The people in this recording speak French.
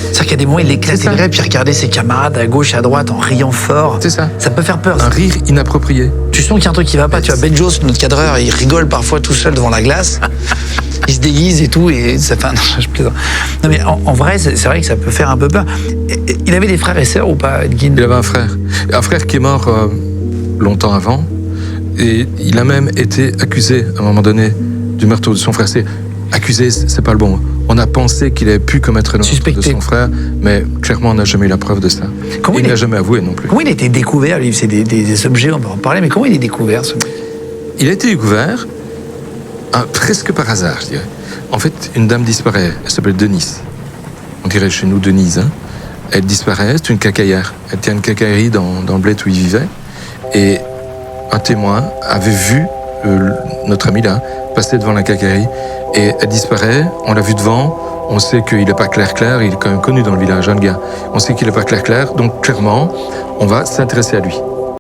C'est-à-dire qu'il y a des moments, il éclaterait, puis il regardait ses camarades à gauche, à droite, en riant fort. C'est ça. Ça peut faire peur. Un rire inapproprié. Tu sens qu'il y a un truc qui va pas. Tu vois, Ben Jones, notre cadreur, il rigole parfois tout seul devant la glace. Il se déguise et tout, et ça fait. Non, je plaisante. Non, mais en vrai, c'est vrai que ça peut faire un peu peur. Il avait des frères et sœurs ou pas, Edgin? Il avait un frère qui est mort longtemps avant, et il a même été accusé à un moment donné du meurtre de son frère. Accusé, c'est pas le bon. On a pensé qu'il avait pu commettre le meurtre de son frère, mais clairement, on n'a jamais eu la preuve de ça. Il n'a jamais avoué non plus. Comment il a été découvert, lui? C'est des objets, on va en parler, mais comment il est découvert, ce mec? Il a été découvert presque par hasard, je dirais. En fait, une dame disparaît. Elle s'appelle Denise. On dirait chez nous Denise. Hein. Elle disparaît, c'est une cacaillère. Elle tient une cacaillerie dans le bled où il vivait. Et un témoin avait vu notre ami là passer devant la cacaillerie. Et elle disparaît, on l'a vu devant, on sait qu'il n'est pas clair, il est quand même connu dans le village, un gars. On sait qu'il n'est pas clair, donc clairement, on va s'intéresser à lui.